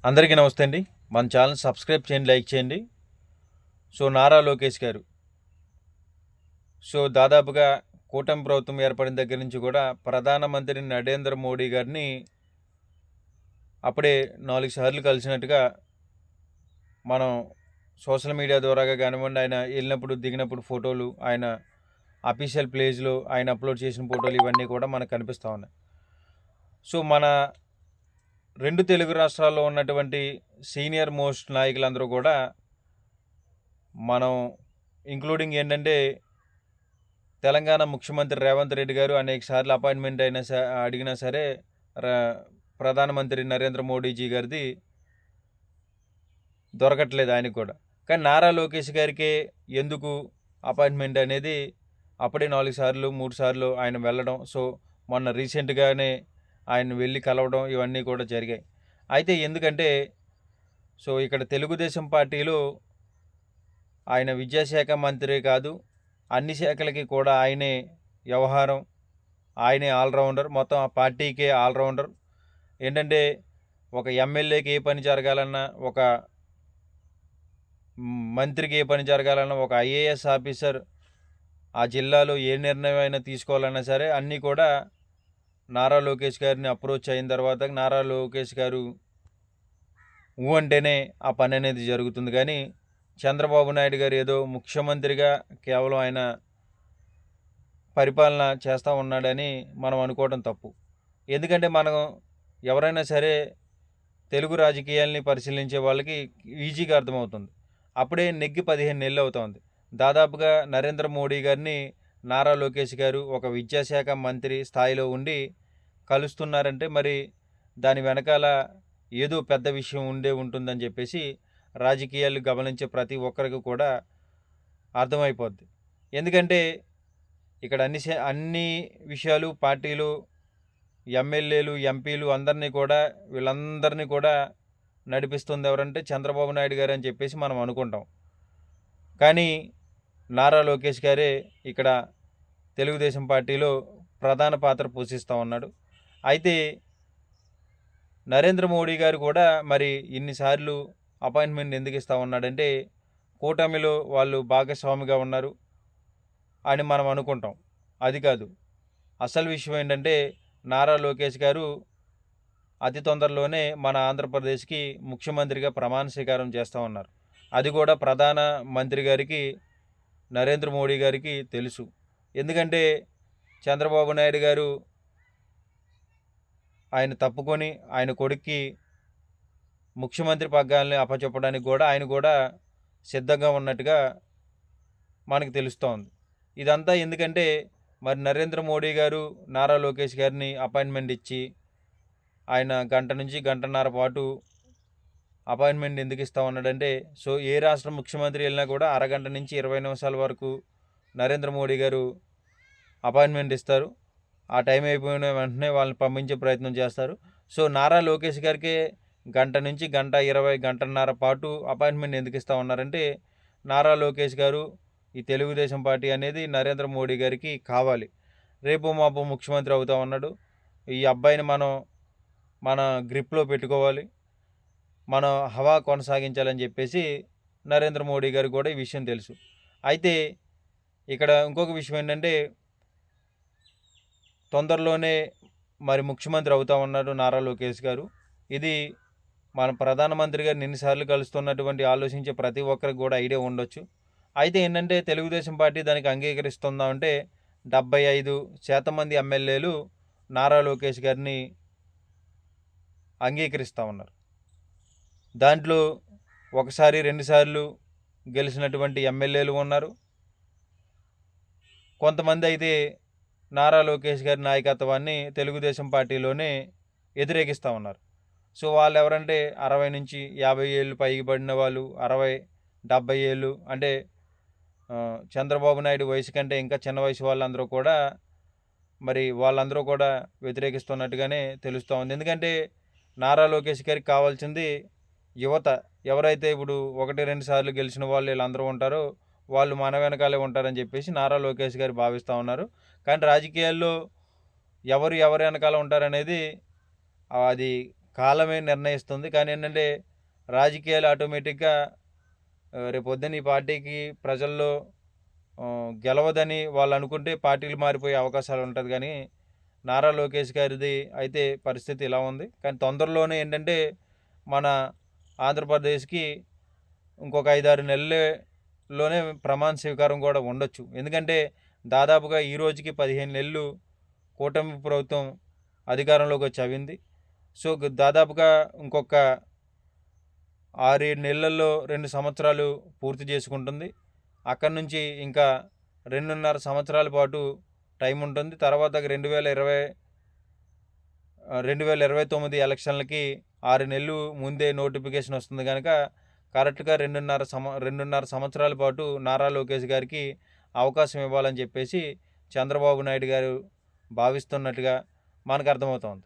అందరికీ నమస్తే అండి. మన ఛానల్ సబ్స్క్రైబ్ చేయండి, లైక్ చేయండి. నారా లోకేష్ గారు దాదాపుగా కూటమి ప్రభుత్వం ఏర్పడిన దగ్గర నుంచి కూడా ప్రధానమంత్రి నరేంద్ర మోడీ గారిని అప్పుడే 4 సార్లు కలిసినట్టుగా మనం సోషల్ మీడియా ద్వారాగా కానివ్వండి, ఆయన వెళ్ళినప్పుడు దిగినప్పుడు ఫోటోలు, ఆయన అఫీషియల్ పేజ్లో ఆయన అప్లోడ్ చేసిన ఫోటోలు ఇవన్నీ కూడా మనకు కనిపిస్తూ ఉన్నాయి. మన 2 తెలుగు రాష్ట్రాల్లో ఉన్నటువంటి సీనియర్ మోస్ట్ నాయకులందరూ కూడా మనం ఇంక్లూడింగ్ ఏంటంటే తెలంగాణ ముఖ్యమంత్రి రేవంత్ రెడ్డి గారు అనేక సార్లు అపాయింట్మెంట్ అడిగినా సరే ప్రధానమంత్రి నరేంద్ర మోడీజీ గారిది దొరకట్లేదు ఆయనకు కూడా. కానీ నారా లోకేష్ గారికి ఎందుకు అపాయింట్మెంట్ అనేది అప్పుడే 4 సార్లు 3 సార్లు ఆయన వెళ్ళడం, మొన్న రీసెంట్గానే ఆయన వెళ్ళి కలవడం ఇవన్నీ కూడా జరిగాయి. అయితే ఎందుకంటే ఇక్కడ తెలుగుదేశం పార్టీలో ఆయన విద్యాశాఖ మంత్రి కాదు, అన్ని శాఖలకి కూడా ఆయనే వ్యవహారం, ఆయనే ఆల్రౌండర్, మొత్తం ఆ పార్టీకే ఆల్రౌండర్. ఏంటంటే ఒక ఎమ్మెల్యేకి ఏ పని జరగాలన్నా, ఒక మంత్రికి ఏ పని జరగాలన్నా, ఒక ఐఏఎస్ ఆఫీసర్ ఆ జిల్లాలో ఏ నిర్ణయం అయినా తీసుకోవాలన్నా సరే అన్నీ కూడా నారా లోకేష్ గారిని అప్రోచ్ అయిన తర్వాత నారా లోకేష్ గారు అంటేనే ఆ పని అనేది జరుగుతుంది. కానీ చంద్రబాబు నాయుడు గారు ఏదో ముఖ్యమంత్రిగా కేవలం ఆయన పరిపాలన చేస్తూ ఉన్నాడని మనం అనుకోవడం తప్పు. ఎందుకంటే మనం ఎవరైనా సరే తెలుగు రాజకీయాల్ని పరిశీలించే వాళ్ళకి ఈజీగా అర్థమవుతుంది. అప్పుడే నెగ్గి 15 నెలలు అవుతుంది. దాదాపుగా నరేంద్ర మోడీ గారిని నారా లోకేష్ గారు ఒక విద్యాశాఖ మంత్రి స్థాయిలో ఉండి కలుస్తున్నారంటే మరి దాని వెనకాల ఏదో పెద్ద విషయం ఉంటుందని చెప్పేసి రాజకీయాలు గమనించే ప్రతి ఒక్కరికి కూడా అర్థమైపోద్ది. ఎందుకంటే ఇక్కడ అన్ని విషయాలు పార్టీలు, ఎమ్మెల్యేలు, ఎంపీలు వీళ్ళందరినీ కూడా నడిపిస్తుంది ఎవరంటే చంద్రబాబు నాయుడు గారు అని చెప్పేసి మనం అనుకుంటాం. కానీ నారా లోకేష్ గారే ఇక్కడ తెలుగుదేశం పార్టీలో ప్రధాన పాత్ర పోషిస్తూ ఉన్నాడు. అయితే నరేంద్ర మోడీ గారు కూడా మరి ఇన్నిసార్లు అపాయింట్మెంట్ ఎందుకు ఇస్తూ ఉన్నాడంటే కూటమిలో వాళ్ళు భాగస్వామిగా ఉన్నారు అని మనం అనుకుంటాం. అది కాదు, అసలు విషయం ఏంటంటే నారా లోకేష్ గారు అతి తొందరలోనే మన ఆంధ్రప్రదేశ్కి ముఖ్యమంత్రిగా ప్రమాణ స్వీకారం చేస్తూ ఉన్నారు. అది కూడా ప్రధాన మంత్రి గారికి నరేంద్ర మోడీ గారికి తెలుసు. ఎందుకంటే చంద్రబాబు నాయుడు గారు ఆయన తప్పుకొని ఆయన కొడుక్కి ముఖ్యమంత్రి పగ్గాలని అప్పచెప్పడానికి కూడా ఆయన కూడా సిద్ధంగా ఉన్నట్టుగా మనకు తెలుస్తోంది. ఇదంతా ఎందుకంటే మరి నరేంద్ర మోడీ గారు నారా లోకేష్ గారిని అపాయింట్మెంట్ ఇచ్చి ఆయన గంట నుంచి గంటన్నర పాటు అపాయింట్మెంట్ ఎందుకు ఇస్తా ఉన్నాడంటే ఏ రాష్ట్ర ముఖ్యమంత్రి వెళ్ళినా కూడా అరగంట నుంచి 20 నిమిషాల వరకు నరేంద్ర మోడీ గారు అపాయింట్మెంట్ ఇస్తారు. ఆ టైం అయిపోయిన వెంటనే వాళ్ళని పంపించే ప్రయత్నం చేస్తారు. నారా లోకేష్ గారికి గంట నుంచి గంట 20 గంటన్నర పాటు అపాయింట్మెంట్ ఎందుకు ఇస్తూ ఉన్నారంటే నారా లోకేష్ గారు ఈ తెలుగుదేశం పార్టీ అనేది నరేంద్ర మోడీ గారికి కావాలి. రేపు మాపు ముఖ్యమంత్రి అవుతా ఉన్నాడు, ఈ అబ్బాయిని మన గ్రిప్లో పెట్టుకోవాలి, మనం హవా కొనసాగించాలని చెప్పేసి నరేంద్ర మోడీ గారికి కూడా ఈ విషయం తెలుసు. అయితే ఇక్కడ ఇంకొక విషయం ఏంటంటే తొందరలోనే మరి ముఖ్యమంత్రి అవుతా ఉన్నాడు నారా లోకేష్ గారు. ఇది మన ప్రధానమంత్రి గారిని ఎన్నిసార్లు కలుస్తున్నటువంటి ఆలోచించే ప్రతి ఒక్కరికి కూడా ఐడియా ఉండొచ్చు. అయితే ఏంటంటే తెలుగుదేశం పార్టీ దానికి అంగీకరిస్తుందా అంటే 75% మంది ఎమ్మెల్యేలు నారా లోకేష్ గారిని అంగీకరిస్తూ ఉన్నారు. దాంట్లో ఒకసారి 2 సార్లు గెలిచినటువంటి ఎమ్మెల్యేలు ఉన్నారు. కొంతమంది అయితే నారా లోకేష్ గారి నాయకత్వాన్ని తెలుగుదేశం పార్టీలోనే వ్యతిరేకిస్తూ ఉన్నారు. వాళ్ళు ఎవరంటే 60 నుంచి 50 ఏళ్ళు పైకి పడిన వాళ్ళు, 60, 70 ఏళ్ళు అంటే చంద్రబాబు నాయుడు వయసు కంటే ఇంకా చిన్న వయసు వాళ్ళందరూ కూడా మరి వాళ్ళందరూ కూడా వ్యతిరేకిస్తున్నట్టుగానే తెలుస్తూ ఉంది. ఎందుకంటే నారా లోకేష్ గారికి కావాల్సింది యువత. ఎవరైతే ఇప్పుడు 1-2 సార్లు గెలిచిన వాళ్ళు వీళ్ళందరూ ఉంటారో వాళ్ళు మన వెనకాలే ఉంటారని చెప్పేసి నారా లోకేష్ గారు భావిస్తూ ఉన్నారు. కానీ రాజకీయాల్లో ఎవరు వెనకాల ఉంటారనేది అది కాలమే నిర్ణయిస్తుంది. కానీ ఏంటంటే రాజకీయాలు ఆటోమేటిక్‌గా రేపొద్దున ఈ పార్టీకి ప్రజల్లో గెలవదని వాళ్ళు అనుకుంటే పార్టీలు మారిపోయే అవకాశాలు ఉంటది. కానీ నారా లోకేష్ గారిది అయితే పరిస్థితి ఇలా ఉంది. కానీ తొందరలోనే ఏంటంటే మన ఆంధ్రప్రదేశ్‌కి ఇంకొక 5, 6 నెలల్లోనే ప్రమాణ స్వీకారం కూడా ఉండొచ్చు. ఎందుకంటే దాదాపుగా ఈ రోజుకి 15 నెలలు కూటమి ప్రభుత్వం అధికారంలోకి వచ్చి అవింది. సో దాదాపుగా ఇంకొక 6, 7 నెలల్లో 2 సంవత్సరాలు పూర్తి చేసుకుంటుంది. అక్కడి నుంచి ఇంకా 2.5 సంవత్సరాల పాటు టైం ఉంటుంది. తర్వాత 2029 ఎలక్షన్లకి 6 నెలలు ముందే నోటిఫికేషన్ వస్తుంది కనుక కరెక్ట్గా 2.5 సంవత్సరాల పాటు నారా లోకేష్ గారికి అవకాశం ఇవ్వాలని చెప్పేసి చంద్రబాబు నాయుడు గారు భావిస్తున్నట్టుగా మనకు అర్థమవుతోంది.